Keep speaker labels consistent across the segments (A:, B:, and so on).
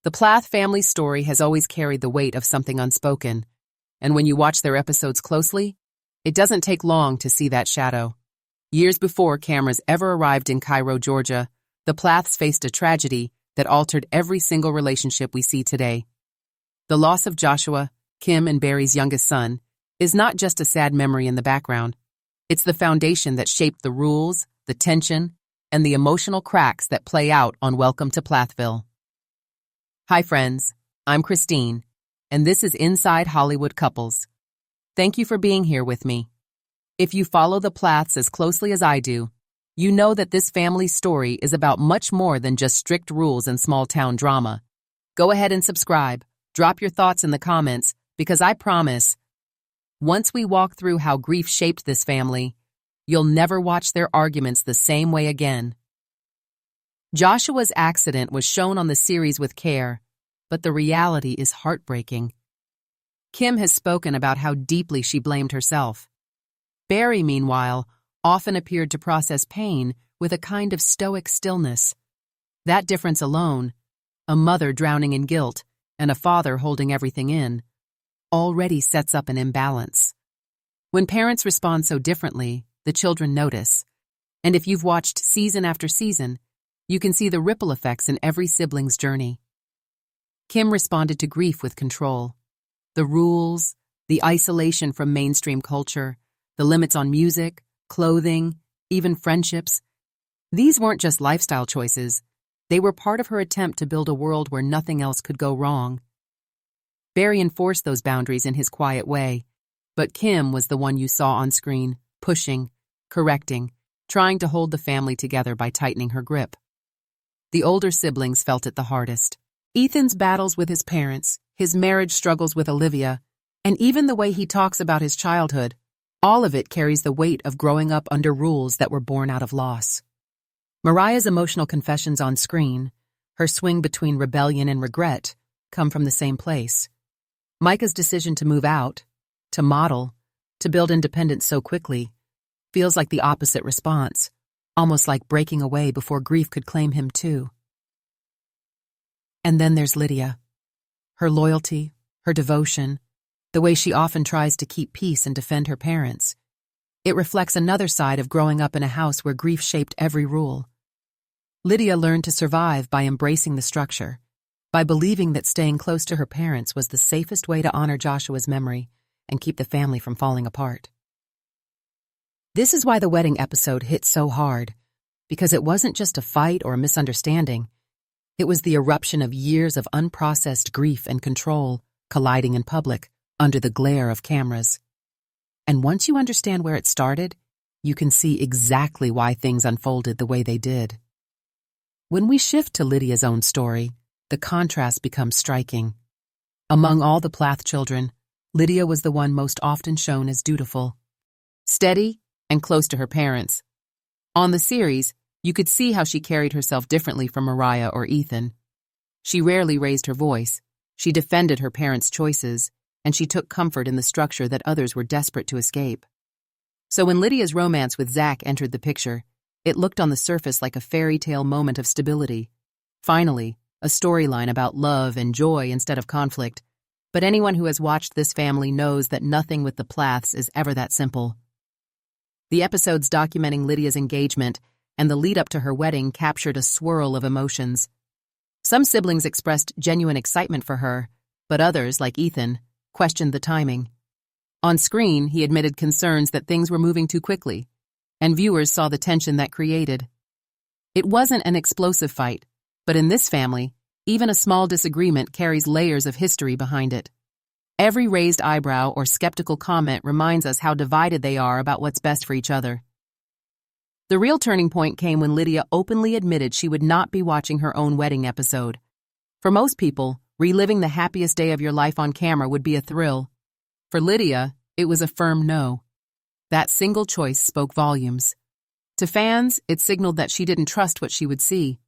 A: The Plath family's story has always carried the weight of something unspoken, and when you watch their episodes closely, it doesn't take long to see that shadow. Years before cameras ever arrived in Cairo, Georgia, the Plaths faced a tragedy that altered every single relationship we see today. The loss of Joshua, Kim and Barry's youngest son, is not just a sad memory in the background. It's the foundation that shaped the rules, the tension, and the emotional cracks that play out on Welcome to Plathville. Hi friends, I'm Christine, and this is Inside Hollywood Couples. Thank you for being here with me. If you follow the Plaths as closely as I do, you know that this family story is about much more than just strict rules and small-town drama. Go ahead and subscribe, drop your thoughts in the comments, because I promise, once we walk through how grief shaped this family, you'll never watch their arguments the same way again. Joshua's accident was shown on the series with care, but the reality is heartbreaking. Kim has spoken about how deeply she blamed herself. Barry, meanwhile, often appeared to process pain with a kind of stoic stillness. That difference alone, a mother drowning in guilt and a father holding everything in, already sets up an imbalance. When parents respond so differently, the children notice. And if you've watched season after season, you can see the ripple effects in every sibling's journey. Kim responded to grief with control. The rules, the isolation from mainstream culture, the limits on music, clothing, even friendships. These weren't just lifestyle choices. They were part of her attempt to build a world where nothing else could go wrong. Barry enforced those boundaries in his quiet way, but Kim was the one you saw on screen, pushing, correcting, trying to hold the family together by tightening her grip. The older siblings felt it the hardest. Ethan's battles with his parents, his marriage struggles with Olivia, and even the way he talks about his childhood, all of it carries the weight of growing up under rules that were born out of loss. Moriah's emotional confessions on screen, her swing between rebellion and regret, come from the same place. Micah's decision to move out, to model, to build independence so quickly, feels like the opposite response, almost like breaking away before grief could claim him too. And then there's Lydia. Her loyalty, her devotion, the way she often tries to keep peace and defend her parents. It reflects another side of growing up in a house where grief shaped every rule. Lydia learned to survive by embracing the structure, by believing that staying close to her parents was the safest way to honor Joshua's memory and keep the family from falling apart. This is why the wedding episode hit so hard, because it wasn't just a fight or a misunderstanding. It was the eruption of years of unprocessed grief and control colliding in public under the glare of cameras. And once you understand where it started, you can see exactly why things unfolded the way they did. When we shift to Lydia's own story, the contrast becomes striking. Among all the Plath children, Lydia was the one most often shown as dutiful, steady, and close to her parents. On the series, you could see how she carried herself differently from Moriah or Ethan. She rarely raised her voice, she defended her parents' choices, and she took comfort in the structure that others were desperate to escape. So when Lydia's romance with Zach entered the picture, it looked on the surface like a fairy tale moment of stability. Finally, a storyline about love and joy instead of conflict. But anyone who has watched this family knows that nothing with the Plaths is ever that simple. The episodes documenting Lydia's engagement and the lead-up to her wedding captured a swirl of emotions. Some siblings expressed genuine excitement for her, but others, like Ethan, questioned the timing. On screen, he admitted concerns that things were moving too quickly, and viewers saw the tension that created. It wasn't an explosive fight, but in this family, even a small disagreement carries layers of history behind it. Every raised eyebrow or skeptical comment reminds us how divided they are about what's best for each other. The real turning point came when Lydia openly admitted she would not be watching her own wedding episode. For most people, reliving the happiest day of your life on camera would be a thrill. For Lydia, it was a firm no. That single choice spoke volumes. To fans, it signaled that she didn't trust what she would see.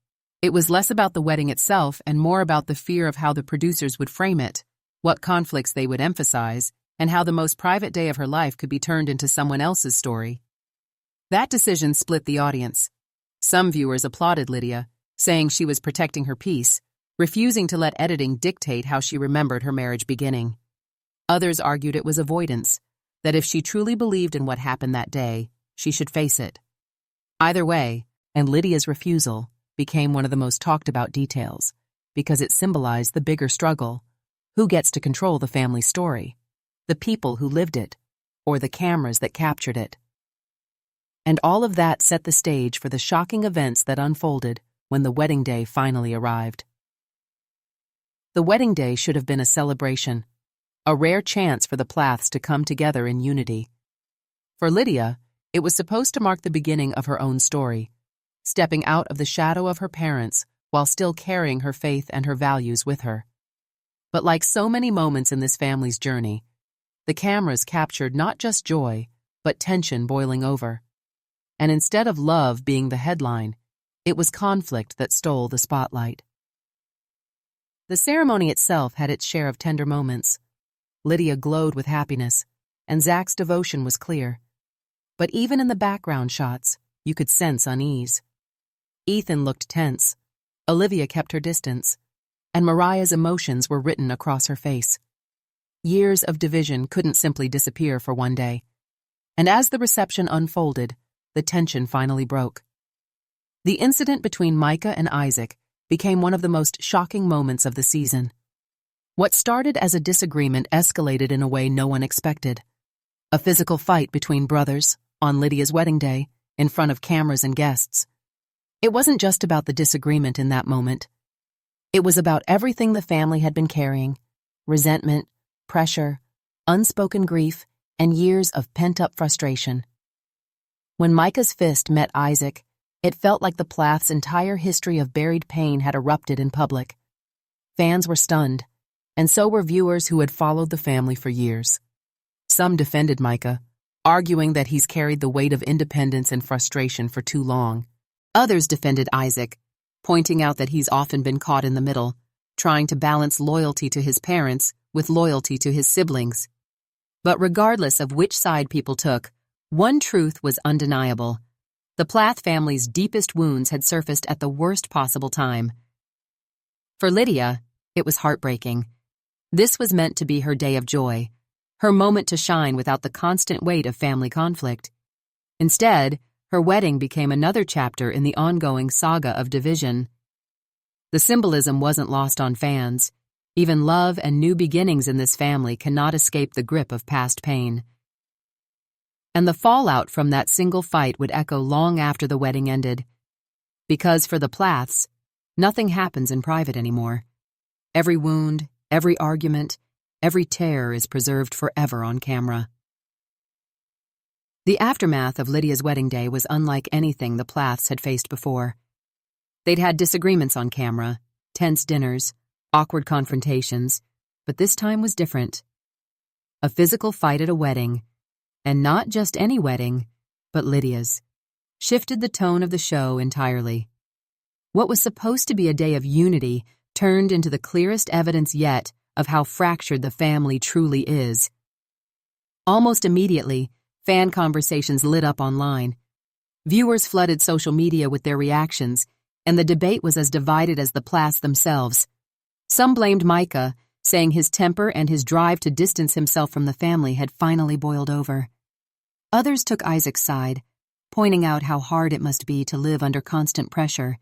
A: It was less about the wedding itself and more about the fear of how the producers would frame it, what conflicts they would emphasize, and how the most private day of her life could be turned into someone else's story. That decision split the audience. Some viewers applauded Lydia, saying she was protecting her peace, refusing to let editing dictate how she remembered her marriage beginning. Others argued it was avoidance, that if she truly believed in what happened that day, she should face it. Either way, and Lydia's refusal became one of the most talked about details, because it symbolized the bigger struggle. Who gets to control the family story? The people who lived it, or the cameras that captured it? And all of that set the stage for the shocking events that unfolded when the wedding day finally arrived. The wedding day should have been a celebration, a rare chance for the Plaths to come together in unity. For Lydia, it was supposed to mark the beginning of her own story, stepping out of the shadow of her parents while still carrying her faith and her values with her. But like so many moments in this family's journey, the cameras captured not just joy, but tension boiling over. And instead of love being the headline, it was conflict that stole the spotlight. The ceremony itself had its share of tender moments. Lydia glowed with happiness, and Zach's devotion was clear. But even in the background shots, you could sense unease. Ethan looked tense, Olivia kept her distance, and Moriah's emotions were written across her face. Years of division couldn't simply disappear for one day. And as the reception unfolded, the tension finally broke. The incident between Micah and Isaac became one of the most shocking moments of the season. What started as a disagreement escalated in a way no one expected. A physical fight between brothers on Lydia's wedding day, in front of cameras and guests. It wasn't just about the disagreement in that moment. It was about everything the family had been carrying: resentment, pressure, unspoken grief, and years of pent-up frustration. When Micah's fist met Isaac, it felt like the Plaths' entire history of buried pain had erupted in public. Fans were stunned, and so were viewers who had followed the family for years. Some defended Micah, arguing that he's carried the weight of independence and frustration for too long. Others defended Isaac, pointing out that he's often been caught in the middle, trying to balance loyalty to his parents with loyalty to his siblings. But regardless of which side people took, one truth was undeniable. The Plath family's deepest wounds had surfaced at the worst possible time. For Lydia, it was heartbreaking. This was meant to be her day of joy, her moment to shine without the constant weight of family conflict. Instead, her wedding became another chapter in the ongoing saga of division. The symbolism wasn't lost on fans. Even love and new beginnings in this family cannot escape the grip of past pain. And the fallout from that single fight would echo long after the wedding ended. Because for the Plaths, nothing happens in private anymore. Every wound, every argument, every tear is preserved forever on camera. The aftermath of Lydia's wedding day was unlike anything the Plaths had faced before. They'd had disagreements on camera, tense dinners, awkward confrontations, but this time was different. A physical fight at a wedding, and not just any wedding, but Lydia's, shifted the tone of the show entirely. What was supposed to be a day of unity turned into the clearest evidence yet of how fractured the family truly is. Almost immediately, fan conversations lit up online. Viewers flooded social media with their reactions, and the debate was as divided as the Plaths themselves. Some blamed Micah, saying his temper and his drive to distance himself from the family had finally boiled over. Others took Isaac's side, pointing out how hard it must be to live under constant pressure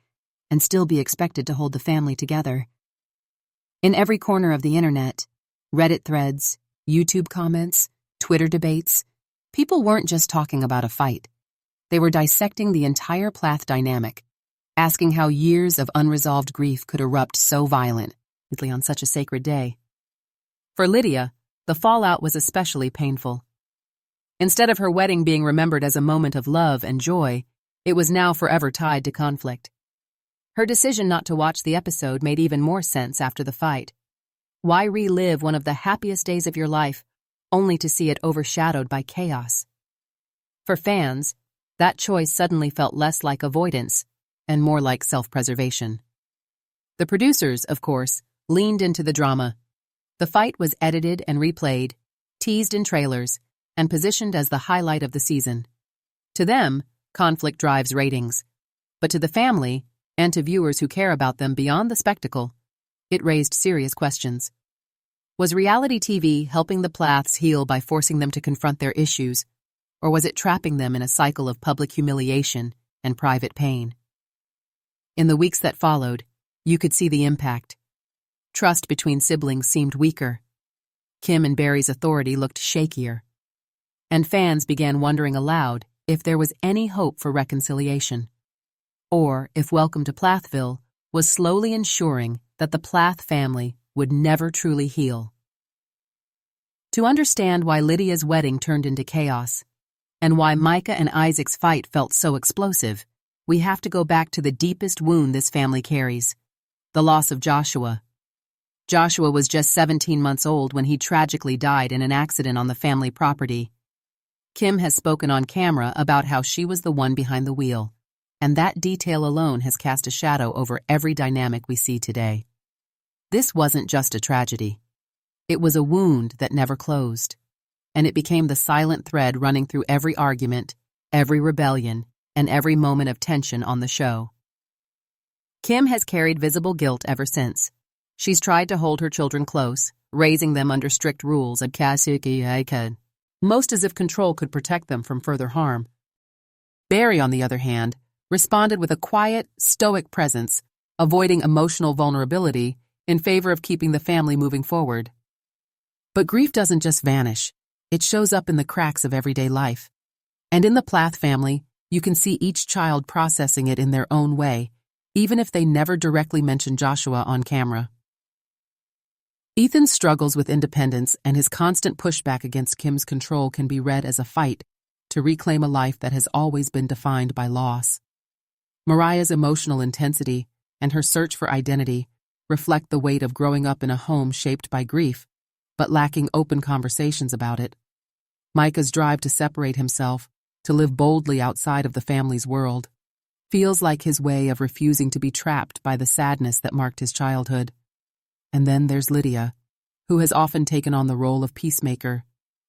A: and still be expected to hold the family together. In every corner of the internet, Reddit threads, YouTube comments, Twitter debates, people weren't just talking about a fight. They were dissecting the entire Plath dynamic, asking how years of unresolved grief could erupt so violently on such a sacred day. For Lydia, the fallout was especially painful. Instead of her wedding being remembered as a moment of love and joy, it was now forever tied to conflict. Her decision not to watch the episode made even more sense after the fight. Why relive one of the happiest days of your life, only to see it overshadowed by chaos? For fans, that choice suddenly felt less like avoidance and more like self-preservation. The producers, of course, leaned into the drama. The fight was edited and replayed, teased in trailers, and positioned as the highlight of the season. To them, conflict drives ratings. But to the family, and to viewers who care about them beyond the spectacle, It raised serious questions. Was reality TV helping the Plaths heal by forcing them to confront their issues, or was it trapping them in a cycle of public humiliation and private pain? In the weeks that followed, you could see the impact. Trust between siblings seemed weaker. Kim and Barry's authority looked shakier. And fans began wondering aloud if there was any hope for reconciliation, or if Welcome to Plathville was slowly ensuring that the Plath family would never truly heal. To understand why Lydia's wedding turned into chaos, and why Micah and Isaac's fight felt so explosive, we have to go back to the deepest wound this family carries: the loss of Joshua. Joshua was just 17 months old when he tragically died in an accident on the family property. Kim has spoken on camera about how she was the one behind the wheel, and that detail alone has cast a shadow over every dynamic we see today. This wasn't just a tragedy. It was a wound that never closed, and it became the silent thread running through every argument, every rebellion, and every moment of tension on the show. Kim has carried visible guilt ever since. She's tried to hold her children close, raising them under strict rules at Kasuki, most as if control could protect them from further harm. Barry, on the other hand, responded with a quiet, stoic presence, avoiding emotional vulnerability in favor of keeping the family moving forward. But grief doesn't just vanish. It shows up in the cracks of everyday life. And in the Plath family, you can see each child processing it in their own way, even if they never directly mention Joshua on camera. Ethan's struggles with independence and his constant pushback against Kim's control can be read as a fight to reclaim a life that has always been defined by loss. Moriah's emotional intensity and her search for identity reflect the weight of growing up in a home shaped by grief, but lacking open conversations about it. Micah's drive to separate himself, to live boldly outside of the family's world, feels like his way of refusing to be trapped by the sadness that marked his childhood. And then there's Lydia, who has often taken on the role of peacemaker,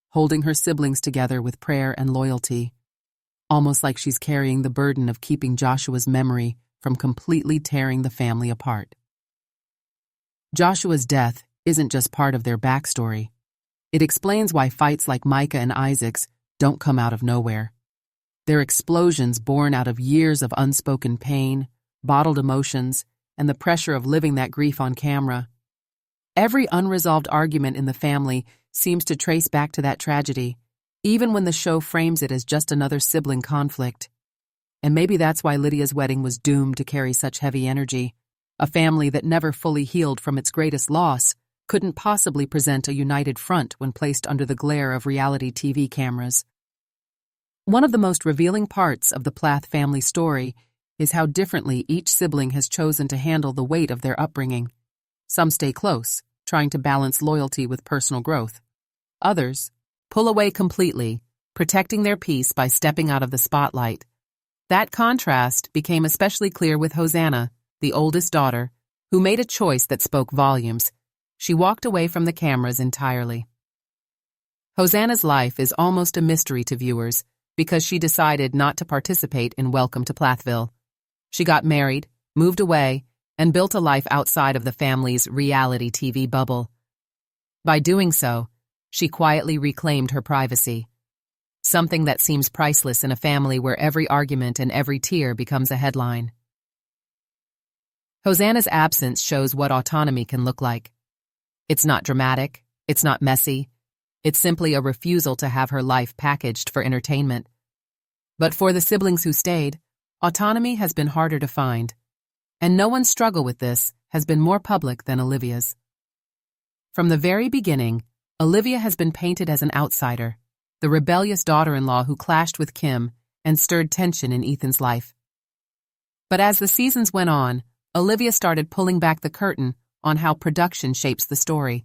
A: holding her siblings together with prayer and loyalty, almost like she's carrying the burden of keeping Joshua's memory from completely tearing the family apart. Joshua's death isn't just part of their backstory. It explains why fights like Micah and Isaac's don't come out of nowhere. They're explosions born out of years of unspoken pain, bottled emotions, and the pressure of living that grief on camera. Every unresolved argument in the family seems to trace back to that tragedy, even when the show frames it as just another sibling conflict. And maybe that's why Lydia's wedding was doomed to carry such heavy energy. A family that never fully healed from its greatest loss couldn't possibly present a united front when placed under the glare of reality TV cameras. One of the most revealing parts of the Plath family story is how differently each sibling has chosen to handle the weight of their upbringing. Some stay close, trying to balance loyalty with personal growth. Others pull away completely, protecting their peace by stepping out of the spotlight. That contrast became especially clear with Hosanna, the oldest daughter, who made a choice that spoke volumes. She walked away from the cameras entirely. Hosanna's life is almost a mystery to viewers because she decided not to participate in Welcome to Plathville. She got married, moved away, and built a life outside of the family's reality TV bubble. By doing so, she quietly reclaimed her privacy, something that seems priceless in a family where every argument and every tear becomes a headline. Hosanna's absence shows what autonomy can look like. It's not dramatic, it's not messy, it's simply a refusal to have her life packaged for entertainment. But for the siblings who stayed, autonomy has been harder to find. And no one's struggle with this has been more public than Olivia's. From the very beginning, Olivia has been painted as an outsider, the rebellious daughter-in-law who clashed with Kim and stirred tension in Ethan's life. But as the seasons went on, Olivia started pulling back the curtain on how production shapes the story.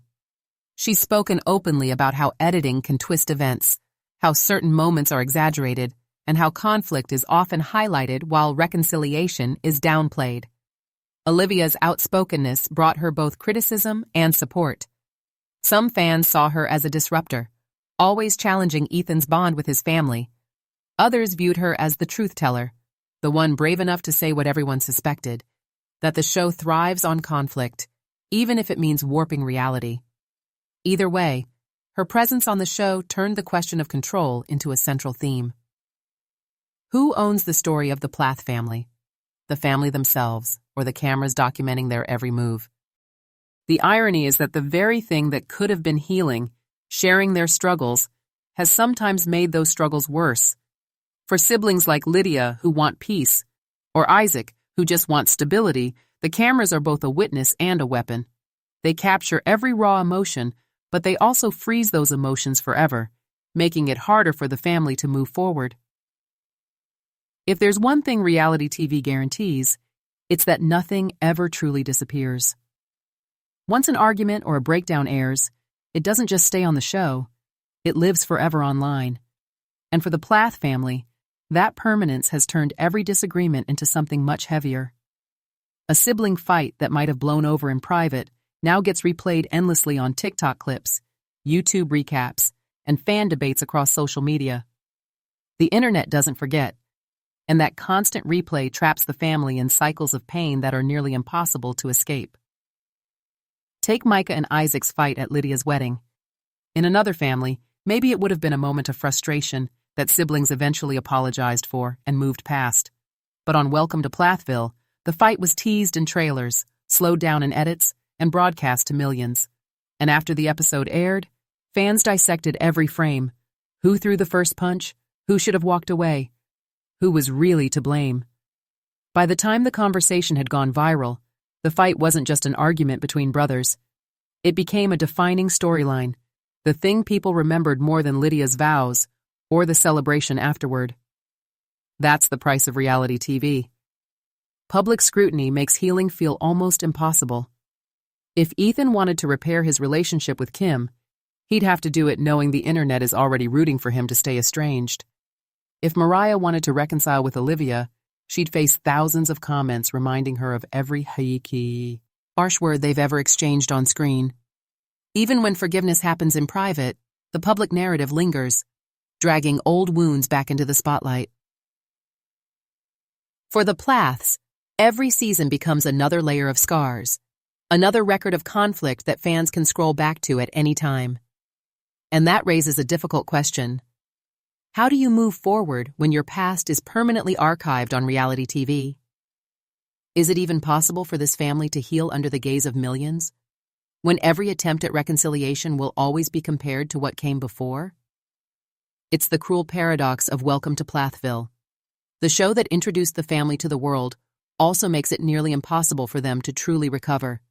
A: She's spoken openly about how editing can twist events, how certain moments are exaggerated, and how conflict is often highlighted while reconciliation is downplayed. Olivia's outspokenness brought her both criticism and support. Some fans saw her as a disruptor, always challenging Ethan's bond with his family. Others viewed her as the truth-teller, the one brave enough to say what everyone suspected, that the show thrives on conflict, even if it means warping reality. Either way, her presence on the show turned the question of control into a central theme. Who owns the story of the Plath family? The family themselves, or the cameras documenting their every move? The irony is that the very thing that could have been healing, sharing their struggles, has sometimes made those struggles worse. For siblings like Lydia, who want peace, or Isaac, who just wants stability, the cameras are both a witness and a weapon. They capture every raw emotion, but they also freeze those emotions forever, making it harder for the family to move forward. If there's one thing reality TV guarantees, it's that nothing ever truly disappears. Once an argument or a breakdown airs, it doesn't just stay on the show, it lives forever online. And for the Plath family, that permanence has turned every disagreement into something much heavier. A sibling fight that might have blown over in private now gets replayed endlessly on TikTok clips, YouTube recaps, and fan debates across social media. The internet doesn't forget, and that constant replay traps the family in cycles of pain that are nearly impossible to escape. Take Micah and Isaac's fight at Lydia's wedding. In another family, maybe it would have been a moment of frustration that siblings eventually apologized for and moved past. But on Welcome to Plathville, the fight was teased in trailers, slowed down in edits, and broadcast to millions. And after the episode aired, fans dissected every frame. Who threw the first punch? Who should have walked away? Who was really to blame? By the time the conversation had gone viral, the fight wasn't just an argument between brothers. It became a defining storyline, the thing people remembered more than Lydia's vows or the celebration afterward. That's the price of reality TV. Public scrutiny makes healing feel almost impossible. If Ethan wanted to repair his relationship with Kim, he'd have to do it knowing the internet is already rooting for him to stay estranged. If Moriah wanted to reconcile with Olivia, she'd face thousands of comments reminding her of every harsh word they've ever exchanged on screen. Even when forgiveness happens in private, the public narrative lingers, dragging old wounds back into the spotlight. For the Plaths, every season becomes another layer of scars, another record of conflict that fans can scroll back to at any time. And that raises a difficult question. How do you move forward when your past is permanently archived on reality TV? Is it even possible for this family to heal under the gaze of millions, when every attempt at reconciliation will always be compared to what came before? It's the cruel paradox of Welcome to Plathville. The show that introduced the family to the world also makes it nearly impossible for them to truly recover.